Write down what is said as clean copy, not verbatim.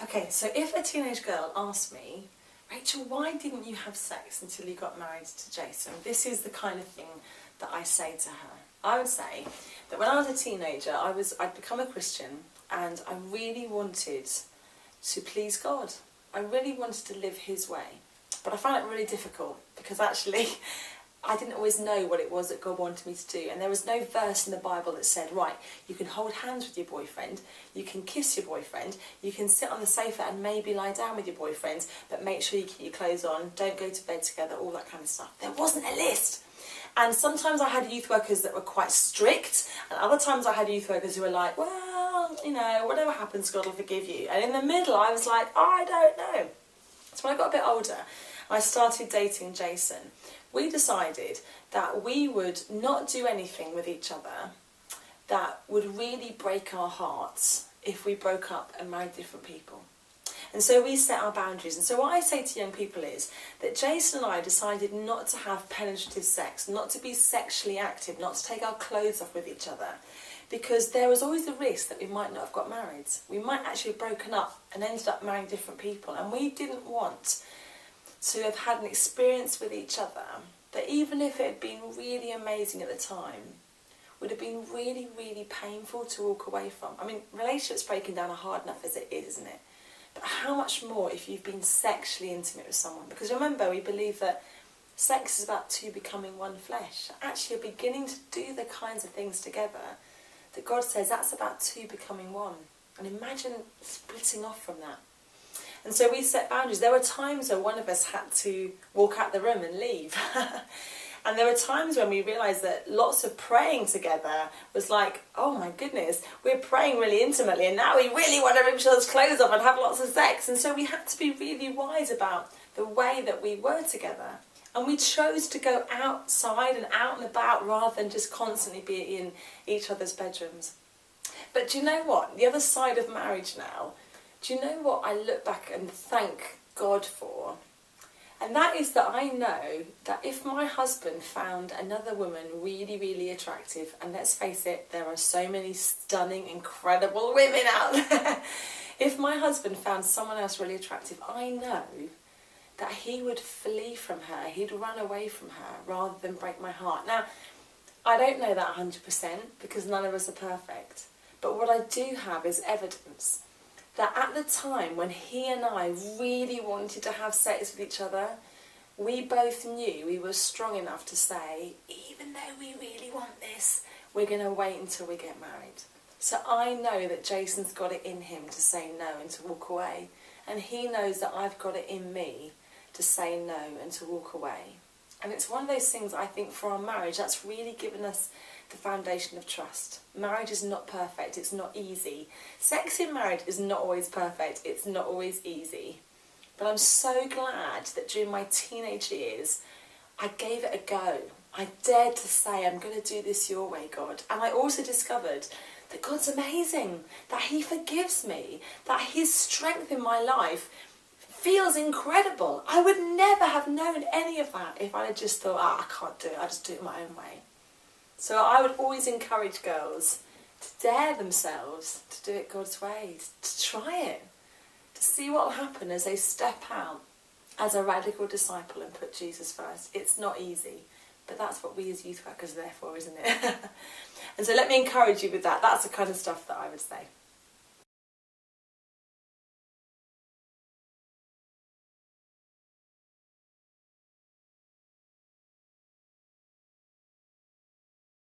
Okay, so if a teenage girl asked me, Rachel, why didn't you have sex until you got married to Jason? This is the kind of thing that I say to her. I would say that when I was a teenager, I'd become a Christian and I really wanted to please God. I really wanted to live his way. But I found it really difficult because actually I didn't always know what it was that God wanted me to do. And there was no verse in the Bible that said, right, you can hold hands with your boyfriend, you can kiss your boyfriend, you can sit on the sofa and maybe lie down with your boyfriend, but make sure you keep your clothes on, don't go to bed together, all that kind of stuff. There wasn't a list. And sometimes I had youth workers that were quite strict, and other times I had youth workers who were like, well, you know, whatever happens, God will forgive you. And in the middle, I was like, I don't know. So when I got a bit older, I started dating Jason. We decided that we would not do anything with each other that would really break our hearts if we broke up and married different people. And so we set our boundaries. And so what I say to young people is that Jason and I decided not to have penetrative sex, not to be sexually active, not to take our clothes off with each other, because there was always the risk that we might not have got married. We might actually have broken up and ended up marrying different people. And we didn't want to have had an experience with each other that, even if it had been really amazing at the time, would have been really, really painful to walk away from. I mean, relationships breaking down are hard enough as it is, isn't it? But how much more if you've been sexually intimate with someone? Because remember, we believe that sex is about two becoming one flesh. Actually, you're beginning to do the kinds of things together that God says that's about two becoming one. And imagine splitting off from that. And so we set boundaries. There were times where one of us had to walk out the room and leave. And there were times when we realised that lots of praying together was like, oh my goodness, we're praying really intimately and now we really want to rip each other's clothes off and have lots of sex. And so we had to be really wise about the way that we were together. And we chose to go outside and out and about rather than just constantly be in each other's bedrooms. But do you know what? The other side of marriage now, do you know what I look back and thank God for? And that is that I know that if my husband found another woman really, really attractive, and let's face it, there are so many stunning, incredible women out there. If my husband found someone else really attractive, I know that he would flee from her, he'd run away from her rather than break my heart. Now, I don't know that 100% because none of us are perfect. But what I do have is evidence that at the time when he and I really wanted to have sex with each other, we both knew we were strong enough to say, even though we really want this, we're going to wait until we get married. So I know that Jason's got it in him to say no and to walk away. And he knows that I've got it in me to say no and to walk away. And it's one of those things, I think, for our marriage, that's really given us the foundation of trust. Marriage is not perfect, it's not easy. Sex in marriage is not always perfect, it's not always easy. But I'm so glad that during my teenage years, I gave it a go. I dared to say, I'm going to do this your way, God. And I also discovered that God's amazing, that he forgives me, that his strength in my life feels incredible. I would never have known any of that if I had just thought, I can't do it, I'll just do it my own way. So I would always encourage girls to dare themselves to do it God's way, to try it, to see what will happen as they step out as a radical disciple and put Jesus first. It's not easy, but that's what we as youth workers are there for, isn't it? And so let me encourage you with that. That's the kind of stuff that I would say.